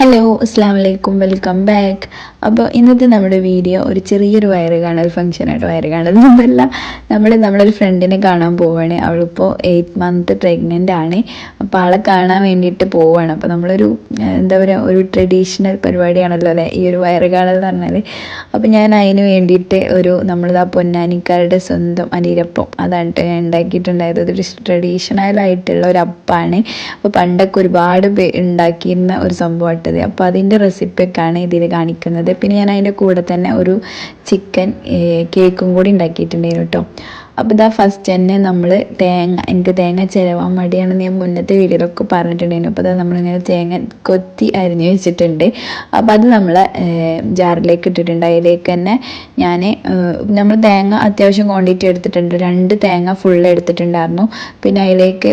Hello അസ്സാം വലൈക്കും welcome back. അപ്പോൾ ഇന്നത്തെ നമ്മുടെ വീഡിയോ ഒരു ചെറിയൊരു വയറ് കാണൽ ഫംഗ്ഷനായിട്ട് വയറ് കാണൽ മുമ്പല്ല നമ്മളൊരു ഫ്രണ്ടിനെ കാണാൻ പോവുകയാണ്. അവളിപ്പോൾ 8 മന്ത് പ്രഗ്നൻ്റ് ആണ്. അപ്പോൾ ആളെ കാണാൻ വേണ്ടിയിട്ട് പോവുകയാണ്. അപ്പോൾ നമ്മളൊരു എന്താ പറയുക, ഒരു ട്രഡീഷണൽ പരിപാടിയാണല്ലോ അല്ലേ ഈ ഒരു വയറ് കാണൽ എന്ന് പറഞ്ഞാൽ. അപ്പോൾ ഞാൻ അതിന് വേണ്ടിയിട്ട് നമ്മളിതാ പൊന്നാനിക്കാരുടെ സ്വന്തം അനിരപ്പം അതാണ് ഞാൻ ഉണ്ടാക്കിയിട്ടുണ്ടായത്. അതൊരു ട്രഡീഷണൽ ആയിട്ടുള്ള ഒരു അപ്പമാണ്. അപ്പോൾ പണ്ടൊക്കെ ഒരുപാട് ഉണ്ടാക്കിയിരുന്ന ഒരു സംഭവം. അപ്പോൾ അതിൻ്റെ റെസിപ്പിയൊക്കെയാണ് ഇതിൽ കാണിക്കുന്നത്. പിന്നെ ഞാൻ അതിൻ്റെ കൂടെ തന്നെ ഒരു ചിക്കൻ കേക്കും കൂടി ഉണ്ടാക്കിയിട്ടുണ്ടായിരുന്നു കേട്ടോ. അപ്പോൾ ഇതാ ഫസ്റ്റ് തന്നെ നമ്മൾ എനിക്ക് തേങ്ങ ചിരവാൻ മടിയാണെന്ന് ഞാൻ മുന്നത്തെ വീഡിയോയിലൊക്കെ പറഞ്ഞിട്ടുണ്ടായിരുന്നു. അപ്പോൾ നമ്മളിങ്ങനെ തേങ്ങ കൊത്തി അരിഞ്ഞ് വെച്ചിട്ടുണ്ട്. അപ്പോൾ അത് നമ്മൾ ജാറിലേക്ക് ഇട്ടിട്ടുണ്ട്. അതിലേക്ക് തന്നെ നമ്മൾ തേങ്ങ അത്യാവശ്യം ക്വാണ്ടിറ്റി എടുത്തിട്ടുണ്ട്. 2 തേങ്ങ ഫുൾ എടുത്തിട്ടുണ്ടായിരുന്നു. പിന്നെ അതിലേക്ക്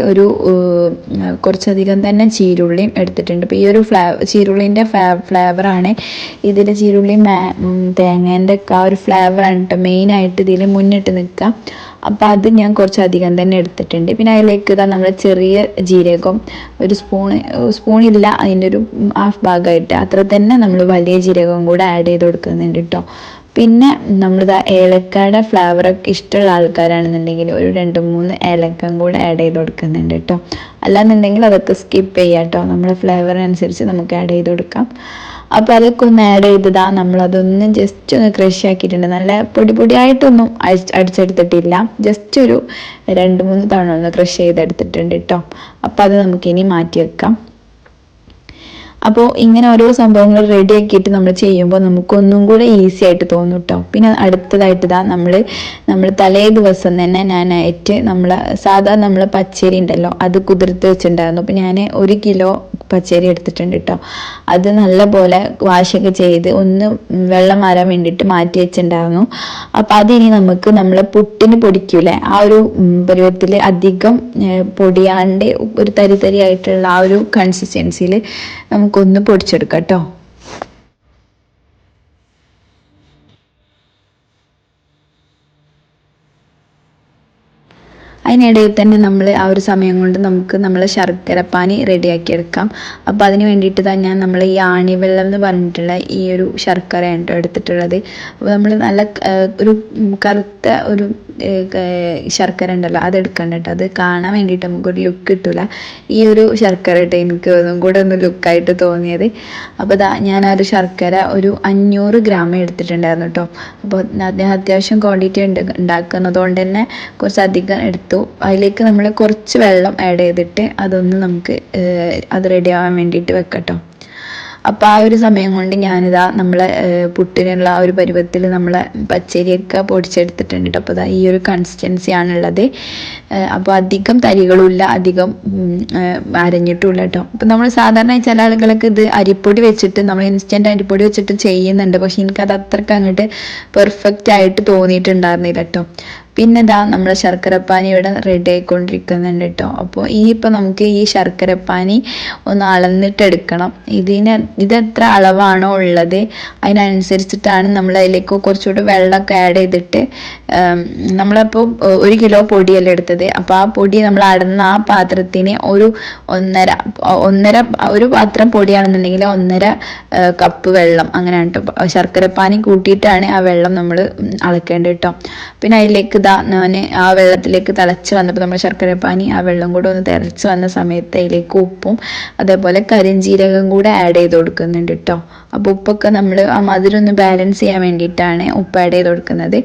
കുറച്ചധികം തന്നെ ചീരുള്ളിയും എടുത്തിട്ടുണ്ട്. അപ്പോൾ ഈ ഒരു ചീരുള്ളിൻ്റെ ഫ്ലേവറാണ് ഇതിൽ. ചീരുള്ളി തേങ്ങേൻ്റെ ഒക്കെ ആ ഒരു ഫ്ലേവറാണ് കേട്ടോ മെയിനായിട്ട് ഇതിൽ മുന്നിട്ട് നിൽക്കുക. അപ്പോൾ അത് ഞാൻ കുറച്ചധികം തന്നെ എടുത്തിട്ടുണ്ട്. പിന്നെ അതിലേക്ക് നമ്മൾ ചെറിയ ജീരകം ഒരു സ്പൂണില്ല, അതിൻ്റെ ഒരു ഹാഫ് ഭാഗമായിട്ട് അത്ര തന്നെ നമ്മൾ വലിയ ജീരകം കൂടെ ആഡ് ചെയ്ത് കൊടുക്കുന്നുണ്ട് കേട്ടോ. പിന്നെ നമ്മളിതാ ഏലക്കയുടെ ഫ്ലേവറൊക്കെ ഇഷ്ടമുള്ള ആൾക്കാരാണെന്നുണ്ടെങ്കിൽ ഒരു 2-3 ഏലക്കം കൂടെ ആഡ് ചെയ്ത് കൊടുക്കുന്നുണ്ട് കേട്ടോ. അല്ലാന്നുണ്ടെങ്കിൽ അതൊക്കെ സ്കിപ്പ് ചെയ്യാം കേട്ടോ. നമ്മുടെ ഫ്ലേവറിനനുസരിച്ച് നമുക്ക് ആഡ് ചെയ്ത് കൊടുക്കാം. അപ്പോൾ അതൊക്കെ ഒന്ന് ആഡ് ചെയ്തതാ നമ്മളതൊന്ന് ജസ്റ്റ് ഒന്ന് ക്രഷ് ആക്കിയിട്ടുണ്ട്. നല്ല പൊടിയായിട്ടൊന്നും അടിച്ചെടുത്തിട്ടില്ല, ജസ്റ്റ് ഒരു 2-3 തവണ ഒന്ന് ക്രഷ് ചെയ്തെടുത്തിട്ടുണ്ട് കേട്ടോ. അപ്പോൾ അത് നമുക്കിനി മാറ്റി വെക്കാം. അപ്പോൾ ഇങ്ങനെ ഓരോ സംഭവങ്ങൾ റെഡി ആക്കിയിട്ട് നമ്മൾ ചെയ്യുമ്പോൾ നമുക്കൊന്നും കൂടെ ഈസി ആയിട്ട് തോന്നും കേട്ടോ. പിന്നെ അടുത്തതായിട്ട് നമ്മൾ തലേ ദിവസം തന്നെ ഞാനായിട്ട് സാധാരണ നമ്മൾ പച്ചരി ഉണ്ടല്ലോ അത് കുതിർത്ത് വെച്ചിട്ടുണ്ടായിരുന്നു. അപ്പോൾ ഞാൻ 1 കിലോ പച്ചരി എടുത്തിട്ടുണ്ട് കേട്ടോ. അത് നല്ലപോലെ വാഷൊക്കെ ചെയ്ത് ഒന്ന് വെള്ളം മാറാൻ വേണ്ടിയിട്ട് മാറ്റി വെച്ചിട്ടുണ്ടായിരുന്നു. അപ്പോൾ അതിനി നമ്മൾ പുട്ടിന് പൊടിക്കൂലേ ആ ഒരു പരുവത്തിൽ അധികം പൊടിയാണ്ട് ഒരു തരി ആയിട്ടുള്ള ആ ഒരു കൺസിസ്റ്റൻസിയിൽ നമുക്കൊന്ന് പൊടിച്ചെടുക്കാം കേട്ടോ. അതിനിടയിൽ തന്നെ നമ്മൾ ആ ഒരു സമയം കൊണ്ട് നമ്മൾ ശർക്കരപ്പാനി റെഡിയാക്കി എടുക്കാം. അപ്പോൾ അതിന് വേണ്ടിയിട്ട് തന്നെ നമ്മൾ ഈ ആണിവെള്ളം എന്ന് പറഞ്ഞിട്ടുള്ള ഈ ഒരു ശർക്കരയാണ് കേട്ടോ എടുത്തിട്ടുള്ളത്. അപ്പോൾ നമ്മൾ നല്ല ഒരു കറുത്ത ഒരു ശർക്കര ഉണ്ടല്ലോ അതെടുക്കണ്ട കേട്ടോ. അത് കാണാൻ വേണ്ടിയിട്ട് നമുക്കൊരു ലുക്ക് കിട്ടില്ല. ഈ ഒരു ശർക്കര കേട്ടോ എനിക്ക് ഒന്നും കൂടെ ഒന്ന് ലുക്കായിട്ട് തോന്നിയത്. അപ്പോൾ ഞാൻ ആ ഒരു ശർക്കര ഒരു 500 ഗ്രാം എടുത്തിട്ടുണ്ടായിരുന്നു കേട്ടോ. അപ്പോൾ ഞാൻ അത്യാവശ്യം ക്വാണ്ടിറ്റി ഉണ്ടാക്കുന്നതുകൊണ്ട് തന്നെ കുറച്ചധികം എടുത്തു. അതിലേക്ക് നമ്മൾ കുറച്ച് വെള്ളം ആഡ് ചെയ്തിട്ട് അതൊന്ന് നമുക്ക് അത് റെഡി ആവാൻ വേണ്ടിയിട്ട് വെക്കട്ടോ. അപ്പോൾ ആ ഒരു സമയം കൊണ്ട് ഞാനിതാ പുട്ടിനുള്ള ആ ഒരു പരുവത്തിൽ പച്ചരിയൊക്കെ പൊടിച്ചെടുത്തിട്ടുണ്ട് കേട്ടോ. അപ്പോൾ ഈ ഒരു കൺസിസ്റ്റൻസി ആണുള്ളത്. അപ്പോൾ അധികം തരികളുമില്ല, അധികം അരഞ്ഞിട്ടുമില്ല കേട്ടോ. അപ്പോൾ നമ്മൾ സാധാരണ ചില ആളുകളൊക്കെ ഇത് അരിപ്പൊടി വെച്ചിട്ട് ഇൻസ്റ്റൻറ്റ് അരിപ്പൊടി വെച്ചിട്ട് ചെയ്യുന്നുണ്ട്. പക്ഷെ എനിക്കത് അത്രയ്ക്ക് അങ്ങോട്ട് പെർഫെക്റ്റ് ആയിട്ട് തോന്നിയിട്ടുണ്ടായിരുന്നില്ല കേട്ടോ. പിന്നെ നമ്മൾ ശർക്കരപ്പാനി ഇവിടെ റെഡി ആയിക്കൊണ്ടിരിക്കുന്നുണ്ട് കേട്ടോ. അപ്പോൾ ഇനിയിപ്പോൾ നമുക്ക് ഈ ശർക്കരപ്പാനി ഒന്ന് അളന്നിട്ടെടുക്കണം. ഇതെത്ര അളവാണോ ഉള്ളത് അതിനനുസരിച്ചിട്ടാണ് നമ്മൾ അതിലേക്ക് കുറച്ചുകൂടി വെള്ളമൊക്കെ ആഡ് ചെയ്തിട്ട് നമ്മളപ്പോൾ 1 കിലോ പൊടിയല്ലേ എടുത്തത്. അപ്പോൾ ആ പൊടി നമ്മൾ അടന്ന ആ പാത്രത്തിന് ഒരു ഒരു പാത്രം പൊടിയാണെന്നുണ്ടെങ്കിൽ 1.5 കപ്പ് വെള്ളം അങ്ങനെയാണ് കേട്ടോ. ശർക്കരപ്പാനി കൂട്ടിയിട്ടാണ് ആ വെള്ളം നമ്മൾ അളക്കേണ്ടത് കേട്ടോ. പിന്നെ അതിലേക്ക് ഞാൻ ആ വെള്ളത്തിലേക്ക് തിളച്ച് വന്നപ്പോൾ നമ്മൾ ശർക്കരപ്പാനി ആ വെള്ളം കൂടെ ഒന്ന് തിളച്ച് വന്ന സമയത്ത് അതിലേക്ക് ഉപ്പും അതേപോലെ കരിഞ്ജീരകം കൂടെ ആഡ് ചെയ്ത് കൊടുക്കുന്നുണ്ട് കേട്ടോ. അപ്പോൾ ഉപ്പൊക്കെ നമ്മൾ ആ മധുരം ഒന്ന് ബാലൻസ് ചെയ്യാൻ വേണ്ടിയിട്ടാണ് ഉപ്പ് ആഡ് ചെയ്ത് കൊടുക്കുന്നത്.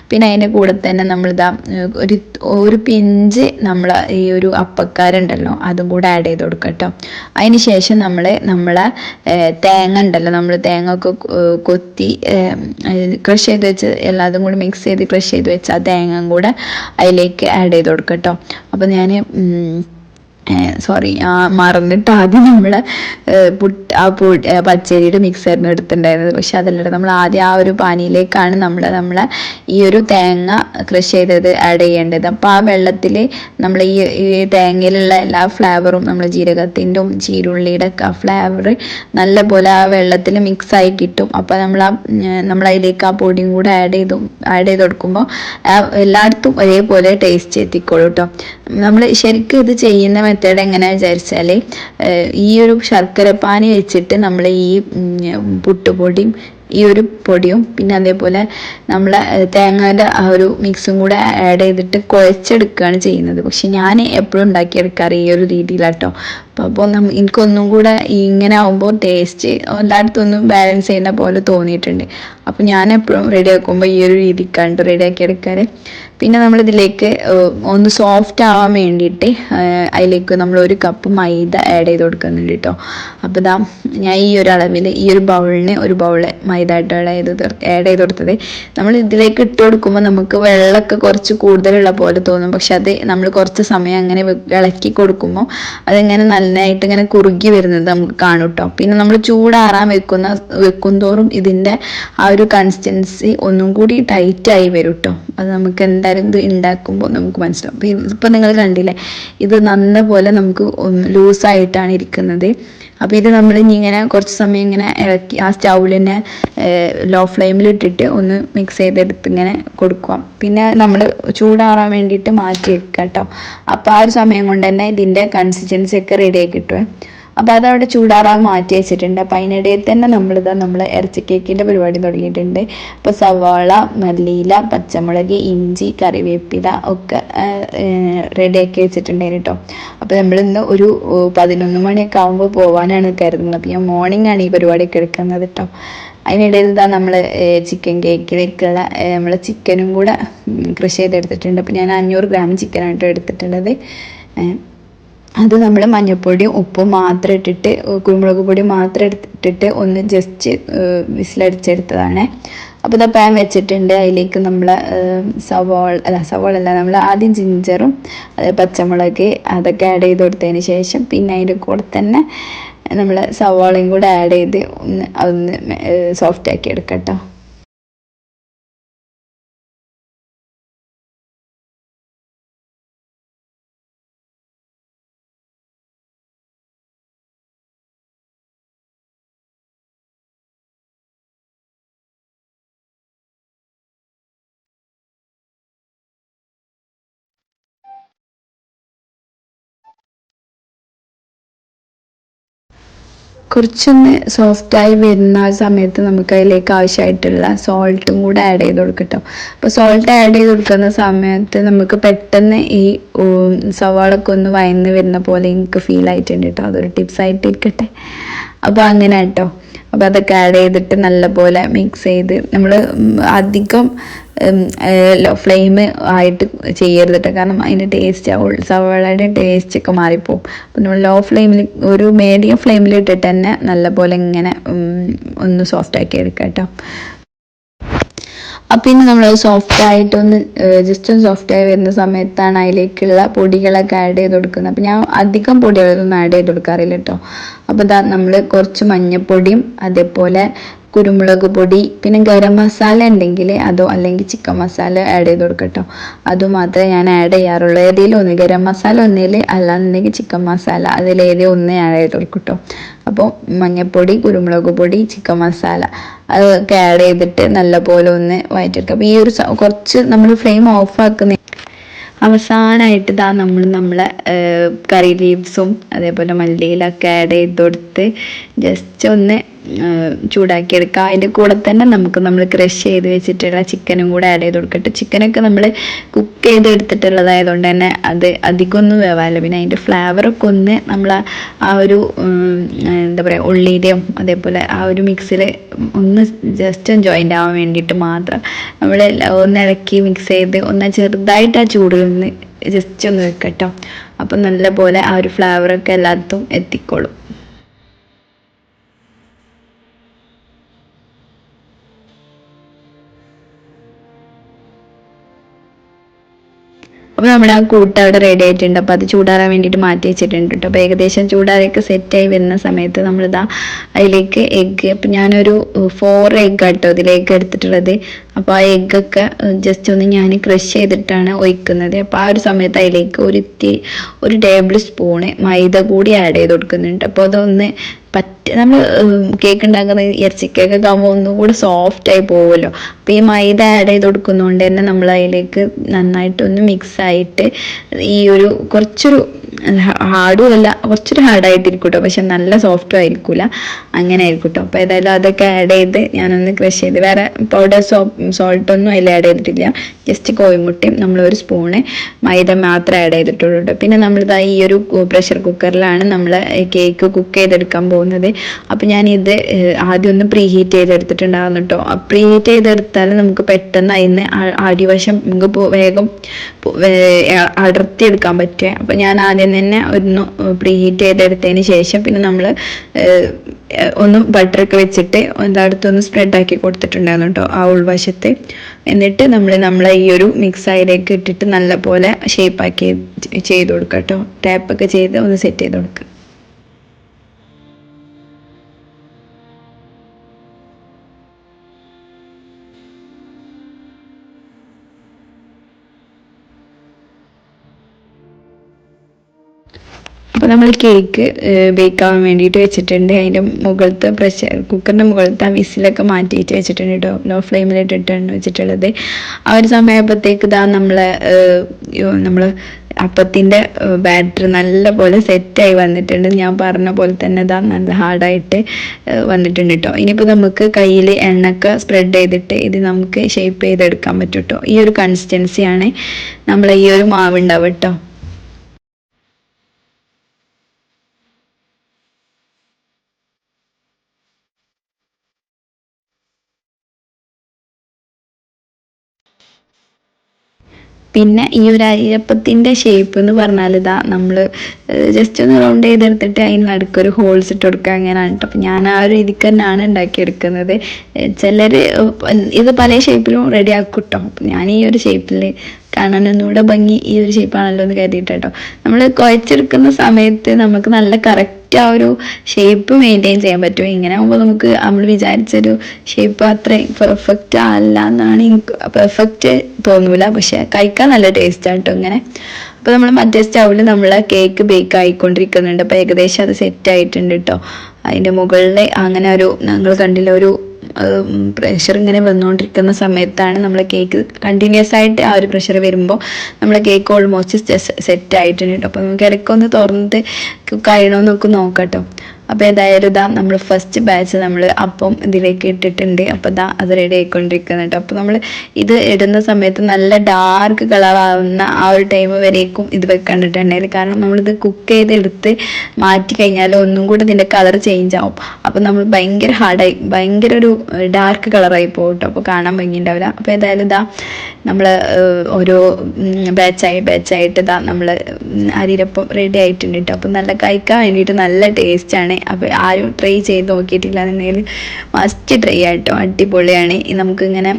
പിന്നെ അതിൻ്റെ കൂടെ തന്നെ ഒരു പിഞ്ച് ഈ ഒരു അപ്പക്കാരുണ്ടല്ലോ അതും കൂടെ ആഡ് ചെയ്ത് കൊടുക്കുക കേട്ടോ. അതിന് ശേഷം നമ്മളെ തേങ്ങ ഉണ്ടല്ലോ തേങ്ങ ഒക്കെ കൊത്തി ക്രഷ് ചെയ്ത് വെച്ച് എല്ലാതും കൂടി മിക്സ് ചെയ്ത് ക്രഷ് ചെയ്ത് വെച്ച് ആ തേങ്ങ കൂടെ അതിലേക്ക് ആഡ് ചെയ്ത് കൊടുക്കുക കേട്ടോ. അപ്പോൾ ഞാൻ മറന്നിട്ട് ആദ്യം പച്ചരിയുടെ മിക്സറിന് എടുത്തിട്ടുണ്ടായിരുന്നത്. പക്ഷെ അതല്ല, നമ്മൾ ആദ്യം ആ ഒരു പാനിയിലേക്കാണ് നമ്മൾ ഈ ഒരു തേങ്ങ ക്രഷ് ചെയ്തത് ആഡ് ചെയ്യേണ്ടത്. അപ്പോൾ ആ വെള്ളത്തിൽ നമ്മൾ ഈ തേങ്ങയിലുള്ള എല്ലാ ഫ്ലേവറും നമ്മൾ ജീരകത്തിൻ്റെ ചീരുള്ളിയുടെ ഒക്കെ ആ ഫ്ലേവർ നല്ലപോലെ ആ വെള്ളത്തിൽ മിക്സായി കിട്ടും. അപ്പോൾ നമ്മൾ അതിലേക്ക് ആ പൊടിയും കൂടെ ആഡ് ചെയ്ത് കൊടുക്കുമ്പോൾ എല്ലായിടത്തും ഒരേപോലെ ടേസ്റ്റ് എത്തിക്കോളൂ കേട്ടോ. നമ്മൾ ശരിക്കും ഇത് ചെയ്യുന്ന മെത്തേഡ് എങ്ങനെയാണെന്ന് വിചാരിച്ചാൽ ഈ ഒരു ശർക്കര പാനി വെച്ചിട്ട് നമ്മൾ ഈ പുട്ടുപൊടിയും ഈ ഒരു പൊടിയും പിന്നെ അതേപോലെ നമ്മൾ തേങ്ങയുടെ ആ ഒരു മിക്സും കൂടെ ആഡ് ചെയ്തിട്ട് കുഴച്ചെടുക്കുകയാണ് ചെയ്യുന്നത്. പക്ഷെ ഞാൻ എപ്പോഴും ഉണ്ടാക്കിയെടുക്കാറ് ഈ ഒരു രീതിയിലാട്ടോ. അപ്പോൾ എനിക്കൊന്നും കൂടെ ഇങ്ങനെ ആകുമ്പോൾ ടേസ്റ്റ് എല്ലായിടത്തൊന്നും ബാലൻസ് ചെയ്യുന്ന പോലെ തോന്നിയിട്ടുണ്ട്. അപ്പോൾ ഞാൻ എപ്പോഴും റെഡി ആക്കുമ്പോൾ ഈ ഒരു രീതിക്കാണ് റെഡിയാക്കി എടുക്കാൻ. പിന്നെ നമ്മളിതിലേക്ക് ഒന്ന് സോഫ്റ്റ് ആവാൻ വേണ്ടിയിട്ട് അതിലേക്ക് നമ്മൾ 1 കപ്പ് മൈദ ആഡ് ചെയ്ത് കൊടുക്കുന്നുണ്ട് കേട്ടോ. അപ്പോൾ ഇതാ ഞാൻ ഈ ഒരു അളവിൽ ഈ ഒരു ബൗളിന് 1 ബൗള് മൈദ ആയിട്ട് ആഡ് ചെയ്ത് കൊടുത്തത്. നമ്മൾ ഇതിലേക്ക് ഇട്ട് കൊടുക്കുമ്പോൾ നമുക്ക് വെള്ളമൊക്കെ കുറച്ച് കൂടുതലുള്ള പോലെ തോന്നും. പക്ഷെ അത് നമ്മൾ കുറച്ച് സമയം അങ്ങനെ ഇളക്കി കൊടുക്കുമ്പോൾ അതിങ്ങനെ നന്നായിട്ട് ഇങ്ങനെ കുറുകി വരുന്നത് നമുക്ക് കാണും കേട്ടോ. പിന്നെ നമ്മൾ ചൂടാറാൻ വെക്കും തോറും ഇതിൻ്റെ ആ ഒരു കൺസിസ്റ്റൻസി ഒന്നും കൂടി ടൈറ്റായി വരും കേട്ടോ. അത് നമുക്ക് എന്തായാലും ഇത് ഉണ്ടാക്കുമ്പോൾ നമുക്ക് മനസ്സിലാവും. ഇപ്പം നിങ്ങൾ കണ്ടില്ലേ, ഇത് നല്ലപോലെ നമുക്ക് ലൂസായിട്ടാണ് ഇരിക്കുന്നത്. അപ്പോൾ ഇത് നമ്മൾ ഇങ്ങനെ കുറച്ച് സമയം ഇങ്ങനെ ഇളക്കി ആ സ്റ്റൗവിൽ തന്നെ ലോ ഫ്ലെയിമിൽ ഇട്ടിട്ട് ഒന്ന് മിക്സ് ചെയ്തെടുത്ത് ഇങ്ങനെ കൊടുക്കുക. പിന്നെ നമ്മൾ ചൂടാറാൻ വേണ്ടിയിട്ട് മാറ്റി വെക്കുക കേട്ടോ. അപ്പോൾ ആ ഒരു സമയം കൊണ്ട് തന്നെ ഇതിൻ്റെ കൺസിസ്റ്റൻസി ഒക്കെ റെഡി ആയി കിട്ടുമേ. അപ്പോൾ അതവിടെ ചൂടാറാൻ മാറ്റി വെച്ചിട്ടുണ്ട്. അപ്പോൾ അതിനിടയിൽ തന്നെ നമ്മൾ ഇറച്ചി കേക്കിൻ്റെ പരിപാടി തുടങ്ങിയിട്ടുണ്ട്. അപ്പോൾ സവാള, മല്ലിയില, പച്ചമുളക്, ഇഞ്ചി, കറിവേപ്പില ഒക്കെ റെഡിയാക്കി വെച്ചിട്ടുണ്ടായിരുന്നു കേട്ടോ. അപ്പോൾ നമ്മളിന്ന് ഒരു 11 മണിയൊക്കെ ആകുമ്പോൾ പോകാനാണ് കരുതുന്നത്. അപ്പോൾ ഞാൻ മോർണിംഗ് ആണ് ഈ പരിപാടിയൊക്കെ എടുക്കുന്നത് കേട്ടോ. അതിനിടയിൽ ഇതാ നമ്മൾ ചിക്കൻ കേക്കിലേക്കുള്ള നമ്മൾ ചിക്കനും കൂടെ കൃഷി ചെയ്തെടുത്തിട്ടുണ്ട്. അപ്പോൾ ഞാൻ 500 ഗ്രാം ചിക്കനായിട്ട് എടുത്തിട്ടുള്ളത്. അത് നമ്മൾ മഞ്ഞൾപ്പൊടിയും ഉപ്പും മാത്രം ഇട്ടിട്ട് കുരുമുളക് പൊടി മാത്രം ഇട്ടിട്ട് ഒന്ന് ജസ്റ്റ് വിസിലടിച്ചെടുത്തതാണ്. അപ്പോൾ ഇതാ പാൻ വെച്ചിട്ടുണ്ട്. അതിലേക്ക് നമ്മൾ സവാള നമ്മൾ ആദ്യം ജിഞ്ചറും പച്ചമുളക് അതൊക്കെ ആഡ് ചെയ്ത് കൊടുത്തതിന് ശേഷം പിന്നെ അതിൻ്റെ കൂടെ തന്നെ നമ്മൾ സവാളയും കൂടെ ആഡ് ചെയ്ത് ഒന്ന് സോഫ്റ്റ് ആക്കി എടുക്കാം കേട്ടോ. കുറച്ചൊന്ന് സോഫ്റ്റായി വരുന്ന ആ സമയത്ത് നമുക്ക് അതിലേക്ക് ആവശ്യമായിട്ടുള്ള സോൾട്ടും കൂടെ ആഡ് ചെയ്ത് കൊടുക്കട്ടോ. അപ്പോൾ സോൾട്ട് ആഡ് ചെയ്ത് കൊടുക്കുന്ന സമയത്ത് നമുക്ക് പെട്ടെന്ന് ഈ സവാളൊക്കെ ഒന്ന് വയന്ന് വരുന്ന പോലെ എനിക്ക് ഫീൽ ആയിട്ടുണ്ട് കേട്ടോ. അതൊരു ടിപ്സായിട്ട് ഇരിക്കട്ടെ. അപ്പോൾ അങ്ങനെ കേട്ടോ. അപ്പോൾ അതൊക്കെ ആഡ് ചെയ്തിട്ട് നല്ലപോലെ മിക്സ് ചെയ്ത് നമ്മൾ അധികം ലോ ഫ്ലെയിം ആയിട്ട് ചെയ്യരുത് കേട്ടോ. കാരണം അതിൻ്റെ ടേസ്റ്റ് സവാളയുടെ ടേസ്റ്റ് ഒക്കെ മാറിപ്പോവും. അപ്പോൾ നമ്മൾ ലോ ഫ്ലെയിമിൽ ഒരു മീഡിയം ഫ്ലെയിമിൽ ഇട്ടിട്ട് തന്നെ നല്ലപോലെ ഇങ്ങനെ ഒന്ന് സോഫ്റ്റ് ആക്കി എടുക്കാം കേട്ടോ. പിന്നെ നമ്മൾ സോഫ്റ്റ് ആയിട്ടൊന്ന് ജസ്റ്റ് ഒന്ന് സോഫ്റ്റായി വരുന്ന സമയത്താണ് അതിലേക്കുള്ള പൊടികളൊക്കെ ആഡ് ചെയ്ത് കൊടുക്കുന്നത്. അപ്പോൾ ഞാൻ അധികം പൊടികളൊന്നും ആഡ് ചെയ്ത് കൊടുക്കാറില്ല കേട്ടോ. അപ്പോൾ ഇതാ നമ്മൾ കുറച്ച് മഞ്ഞൾപ്പൊടിയും അതേപോലെ കുരുമുളക് പൊടി പിന്നെ ഗരം മസാല ഉണ്ടെങ്കിൽ അതോ അല്ലെങ്കിൽ ചിക്കൻ മസാല ആഡ് ചെയ്ത് കൊടുക്കട്ടോ. അതുമാത്രമേ ഞാൻ ആഡ് ചെയ്യാറുള്ളൂ. ഏതെങ്കിലും ഒന്ന് ഗരം മസാല ഒന്നിൽ അല്ലാന്നുണ്ടെങ്കിൽ ചിക്കൻ മസാല അതിലേതെങ്കിലും ഒന്ന് ആഡ് ചെയ്ത് കൊടുക്കട്ടോ. അപ്പോൾ മഞ്ഞൾപ്പൊടി, കുരുമുളക് പൊടി, ചിക്കൻ മസാല അതൊക്കെ ആഡ് ചെയ്തിട്ട് നല്ലപോലെ ഒന്ന് വഴറ്റിയെടുക്കുക. അപ്പോൾ ഈ ഒരു കുറച്ച് നമ്മൾ ഫ്ലെയിം ഓഫ് ആക്കുന്ന അവസാനമായിട്ട് ഇതാ നമ്മളെ കറി ലീവ്സും അതേപോലെ മല്ലിയിലൊക്കെ ആഡ് ചെയ്ത് കൊടുത്ത് ജസ്റ്റ് ഒന്ന് ചൂടാക്കി എടുക്കുക. അതിൻ്റെ കൂടെ തന്നെ നമ്മൾ ക്രഷ് ചെയ്ത് വെച്ചിട്ടുള്ള ചിക്കനും കൂടെ ആഡ് ചെയ്ത് കൊടുക്കട്ടെ. ചിക്കനൊക്കെ നമ്മൾ കുക്ക് ചെയ്ത് എടുത്തിട്ടുള്ളതായതുകൊണ്ട് തന്നെ അത് അധികമൊന്നും വേവാല്ല. പിന്നെ അതിൻ്റെ ഫ്ലേവറൊക്കെ ഒന്ന് നമ്മൾ ആ ഒരു എന്താ പറയുക ഉള്ളിയുടെയും അതേപോലെ ആ ഒരു മിക്സിൽ ഒന്ന് ജസ്റ്റ് ജോയിൻ്റ് ആവാൻ വേണ്ടിയിട്ട് മാത്രം നമ്മൾ ഒന്ന് ഇളക്കി മിക്സ് ചെയ്ത് ഒന്ന് ചെറുതായിട്ട് ആ ചൂടിൽ നിന്ന് ജസ്റ്റ് ഒന്ന് വെക്കട്ടോ. അപ്പം നല്ലപോലെ ആ ഒരു ഫ്ലേവറൊക്കെ എല്ലായിടത്തും എത്തിക്കോളും. അപ്പോൾ നമ്മുടെ ആ കൂട്ട് അവിടെ റെഡി ആയിട്ടുണ്ട്. അപ്പോൾ അത് ചൂടാറാൻ വേണ്ടിയിട്ട് മാറ്റി വെച്ചിട്ടുണ്ട് കേട്ടോ. അപ്പോൾ ഏകദേശം ചൂടാറൊക്കെ സെറ്റായി വരുന്ന സമയത്ത് നമ്മളിതാ അതിലേക്ക് എഗ്ഗ്, അപ്പം ഞാനൊരു 4 എഗ്ഗ് കേട്ടോ ഇതിലേക്ക് എടുത്തിട്ടുള്ളത്. അപ്പോൾ ആ എഗ്ഗൊക്കെ ജസ്റ്റ് ഒന്ന് ഞാൻ ക്രഷ് ചെയ്തിട്ടാണ് ഒഴിക്കുന്നത്. അപ്പോൾ ആ ഒരു സമയത്ത് അതിലേക്ക് ഒരു ടേബിൾ സ്പൂണ് മൈദ കൂടി ആഡ് ചെയ്ത് കൊടുക്കുന്നുണ്ട്. അപ്പോൾ അതൊന്ന് പറ്റ നമ്മൾ കേക്ക് ഉണ്ടാക്കുന്ന ഇറച്ചി കേക്കൊക്കെ ആകുമ്പോൾ ഒന്നുകൂടി സോഫ്റ്റായി പോകുമല്ലോ. അപ്പോൾ ഈ മൈദ ആഡ് ചെയ്ത് കൊടുക്കുന്നതുകൊണ്ട് തന്നെ നമ്മൾ അതിലേക്ക് നന്നായിട്ടൊന്ന് മിക്സ് ആയിട്ട് ഈ ഒരു കുറച്ചൊരു ഹാർഡും അല്ല, കുറച്ചൊരു ഹാർഡായിട്ടിരിക്കും കേട്ടോ, പക്ഷെ നല്ല സോഫ്റ്റും ആയിരിക്കില്ല, അങ്ങനെ ആയിരിക്കും കേട്ടോ. അപ്പോൾ ഏതായാലും അതൊക്കെ ആഡ് ചെയ്ത് ഞാനൊന്ന് ക്രഷ് ചെയ്ത്, വേറെ പൗഡർ സോൾട്ടൊന്നും അതിൽ ആഡ് ചെയ്തിട്ടില്ല, ജസ്റ്റ് കോഴിമുട്ടയും നമ്മളൊരു സ്പൂണ് മൈദ മാത്രമേ ആഡ് ചെയ്തിട്ടുള്ളൂ കേട്ടോ. പിന്നെ നമ്മളിതാ ഈ ഒരു പ്രഷർ കുക്കറിലാണ് നമ്മൾ കേക്ക് കുക്ക് ചെയ്തെടുക്കാൻ പോകുന്നത്. അപ്പോൾ ഞാനിത് ആദ്യം ഒന്ന് പ്രീ ഹീറ്റ് ചെയ്തെടുത്തിട്ടുണ്ടാകുന്നു കേട്ടോ. പ്രീ ഹീറ്റ് ചെയ്തെടുത്താൽ നമുക്ക് പെട്ടെന്ന് അതിന് അടിവശം നമുക്ക് വേഗം അടർത്തിയെടുക്കാൻ പറ്റുക. അപ്പോൾ ഞാൻ ആദ്യം തന്നെ ഒന്ന് പ്രീ ഹീറ്റ് ചെയ്തെടുത്തതിന് ശേഷം പിന്നെ നമ്മൾ ഒന്ന് ബട്ടറൊക്കെ വെച്ചിട്ട് എല്ലായിടത്തൊന്ന് സ്പ്രെഡാക്കി കൊടുത്തിട്ടുണ്ടായിരുന്നു കേട്ടോ ആ ഉൾവശത്ത്. എന്നിട്ട് നമ്മളെ ഈ ഒരു മിക്സ് അതിലേക്ക് ഇട്ടിട്ട് നല്ലപോലെ ഷേപ്പാക്കി ചെയ്ത് കൊടുക്കുക കേട്ടോ. ടാപ്പൊക്കെ ചെയ്ത് ഒന്ന് സെറ്റ് ചെയ്ത് കൊടുക്കുക. അപ്പോൾ നമ്മൾ കേക്ക് ബേക്ക് ആവാൻ വേണ്ടിയിട്ട് വെച്ചിട്ടുണ്ട്. അതിൻ്റെ മുകളിലത്തെ പ്രഷർ കുക്കറിൻ്റെ മുകളിലത്തെ ആ വിസിലൊക്കെ മാറ്റിയിട്ട് വെച്ചിട്ടുണ്ട് കേട്ടോ. ലോ ഫ്ലെയിമിലിട്ടിട്ടാണ് വെച്ചിട്ടുള്ളത്. ആ ഒരു സമയമാകുമ്പോഴത്തേക്ക് ഇതാ നമ്മൾ അപ്പത്തിൻ്റെ ബാറ്റർ നല്ല പോലെ സെറ്റായി വന്നിട്ടുണ്ട്. ഞാൻ പറഞ്ഞ പോലെ തന്നെ ഇതാ നല്ല ഹാർഡായിട്ട് വന്നിട്ടുണ്ട് കേട്ടോ. ഇനിയിപ്പോൾ നമുക്ക് കയ്യിൽ എണ്ണയൊക്കെ സ്പ്രെഡ് ചെയ്തിട്ട് ഇത് നമുക്ക് ഷേപ്പ് ചെയ്തെടുക്കാൻ പറ്റും കേട്ടോ. ഈ ഒരു കൺസിസ്റ്റൻസിയാണ് നമ്മൾ ഈ ഒരു മാവ് ഉണ്ടാവുക കേട്ടോ. പിന്നെ ഈ ഒരു അയ്യപ്പത്തിൻ്റെ ഷേപ്പ് എന്ന് പറഞ്ഞാൽ ഇതാ നമ്മൾ ജസ്റ്റ് ഒന്ന് റൗണ്ട് ചെയ്തെടുത്തിട്ട് അതിന് നടുക്കൊരു ഹോൾസ് ഇട്ട് കൊടുക്കുക, അങ്ങനെയാണ് കേട്ടോ. അപ്പം ഞാൻ ആ ഒരു രീതിക്ക് തന്നെയാണ് ഉണ്ടാക്കിയെടുക്കുന്നത്. ചിലർ ഇത് പല ഷേപ്പിലും റെഡി ആക്കും കേട്ടോ. അപ്പം ഞാൻ ഈ ഒരു ഷേപ്പിൽ കാണാൻ ഒന്നുകൂടെ ഭംഗി ഈ ഒരു ഷേപ്പാണല്ലോ എന്ന് കരുതിയിട്ട് കേട്ടോ. നമ്മൾ കുഴച്ചെടുക്കുന്ന സമയത്ത് നമുക്ക് നല്ല കറക്റ്റ് ആ ഒരു ഷേപ്പ് മെയിൻറ്റെയിൻ ചെയ്യാൻ പറ്റും. ഇങ്ങനെ ആകുമ്പോൾ നമുക്ക് നമ്മൾ വിചാരിച്ചൊരു ഷേപ്പ് അത്രയും പെർഫെക്റ്റ് അല്ല എന്നാണ് എനിക്ക്, പെർഫെക്റ്റ് തോന്നൂല, പക്ഷെ കഴിക്കാൻ നല്ല ടേസ്റ്റാണ് കേട്ടോ ഇങ്ങനെ. അപ്പോൾ നമ്മൾ മറ്റേ സ്റ്റൗവിൽ നമ്മൾ കേക്ക് ബേക്ക് ആയിക്കൊണ്ടിരിക്കുന്നുണ്ട്. അപ്പോൾ ഏകദേശം അത് സെറ്റ് ആയിട്ടുണ്ട് കേട്ടോ. അതിൻ്റെ മുകളിൽ അങ്ങനെ ഒരു ഞങ്ങൾ കണ്ടില്ല, ഒരു പ്രഷർ ഇങ്ങനെ വന്നുകൊണ്ടിരിക്കുന്ന സമയത്താണ് നമ്മൾ കേക്ക് കണ്ടിന്യൂസ് ആയിട്ട് ആ ഒരു പ്രഷർ വരുമ്പോൾ നമ്മളെ കേക്ക് ഓൾമോസ്റ്റ് സെറ്റ് ആയിട്ടുണ്ട് കേട്ടോ. അപ്പോൾ നമുക്ക് ഇടയ്ക്കൊന്ന് തുറന്നിട്ട് കഴിയണമെന്നൊക്കെ നോക്കാം കേട്ടോ. അപ്പോൾ ഏതായാലും ഇതാ നമ്മൾ ഫസ്റ്റ് ബാച്ച് നമ്മൾ അപ്പം ഇതിലേക്ക് ഇട്ടിട്ടുണ്ട്. അപ്പോൾ ഇതാ അത് റെഡി ആയിക്കൊണ്ടിരിക്കുന്നുണ്ട്. അപ്പോൾ നമ്മൾ ഇത് ഇടുന്ന സമയത്ത് നല്ല ഡാർക്ക് കളറാവുന്ന ആ ഒരു ടൈം വരേക്കും ഇത് വെക്കണ്ടിട്ടുണ്ടായിരുന്നു. കാരണം നമ്മളിത് കുക്ക് ചെയ്തെടുത്ത് മാറ്റി കഴിഞ്ഞാൽ ഒന്നും കൂടി ഇതിൻ്റെ കളർ ചേഞ്ച് ആവും. അപ്പോൾ നമ്മൾ ഭയങ്കര ഹാർഡായി ഭയങ്കര ഒരു ഡാർക്ക് കളറായി പോകും കേട്ടോ. അപ്പോൾ കാണാൻ ഭംഗിയുണ്ടാവില്ല. അപ്പോൾ ഏതായാലും ഇതാ നമ്മൾ ഓരോ ബാച്ചായിട്ട് ഇതാ നമ്മൾ അരിരപ്പം റെഡി ആയിട്ടുണ്ട് കേട്ടോ. അപ്പോൾ നല്ല കഴിക്കാൻ വേണ്ടിയിട്ട് നല്ല ടേസ്റ്റാണ്. അപ്പോൾ ആരും ട്രൈ ചെയ്ത് നോക്കിയിട്ടില്ല എന്നുണ്ടെങ്കിൽ മസ്റ്റ് ട്രൈ ആയിട്ടോ, അടിപൊളിയാണ്. നമുക്കിങ്ങനെ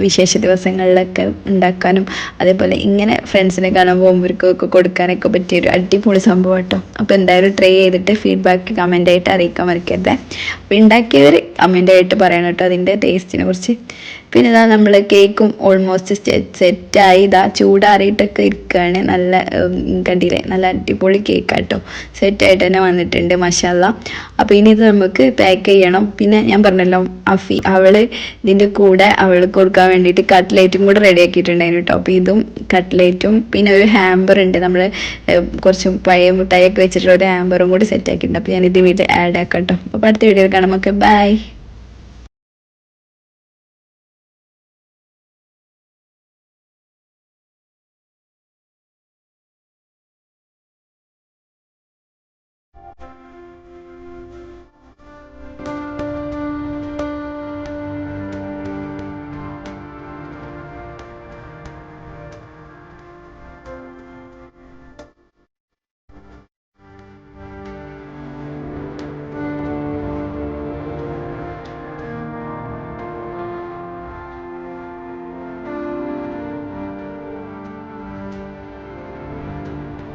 വിശേഷ ദിവസങ്ങളിലൊക്കെ ഉണ്ടാക്കാനും അതേപോലെ ഇങ്ങനെ ഫ്രണ്ട്സിനെ കാണാൻ പോകുമ്പോഴേക്കൊക്കെ കൊടുക്കാനൊക്കെ പറ്റിയൊരു അടിപൊളി സംഭവം കേട്ടോ. അപ്പോൾ എന്തായാലും ട്രൈ ചെയ്തിട്ട് ഫീഡ്ബാക്ക് കമൻ്റായിട്ട് അറിയിക്കാൻ മറക്കരുത്. അപ്പോൾ ഉണ്ടാക്കിയവർ കമൻ്റായിട്ട് പറയണം കേട്ടോ അതിൻ്റെ ടേസ്റ്റിനെ കുറിച്ച്. പിന്നെ ഇതാ നമ്മൾ കേക്കും ഓൾമോസ്റ്റ് സെറ്റായി ഇതാ ചൂടാറിയിട്ടൊക്കെ ഇരിക്കുകയാണ്. നല്ല കണ്ടില്ലേ, നല്ല അടിപൊളി കേക്കാട്ടോ, സെറ്റായിട്ട് തന്നെ വന്നിട്ടുണ്ട് മാഷാഅല്ലാ. അപ്പോൾ ഇനി ഇത് നമുക്ക് പാക്ക് ചെയ്യണം. പിന്നെ ഞാൻ പറഞ്ഞല്ലോ അവൾ ഇതിൻ്റെ കൂടെ അവൾക്ക് കൊടുക്കാൻ വേണ്ടിയിട്ട് കട്ട്ലേറ്റും കൂടെ റെഡി ആക്കിയിട്ടുണ്ടായിരുന്നു കേട്ടോ. അപ്പോൾ ഇതും കട്ട്ലേറ്റും പിന്നെ ഒരു ഹാമ്പർ ഉണ്ട്, നമ്മൾ കുറച്ച് പഴയ മുട്ടായൊക്കെ വെച്ചിട്ടുള്ള ഒരു ഹാമ്പറും കൂടി സെറ്റ് ആക്കിയിട്ടുണ്ട്. അപ്പോൾ ഞാനിത് വീട്ടിൽ ആഡ് ആക്കാം കേട്ടോ. അപ്പോൾ അടുത്ത വീഡിയോയിൽ കാണാം. Okay, by.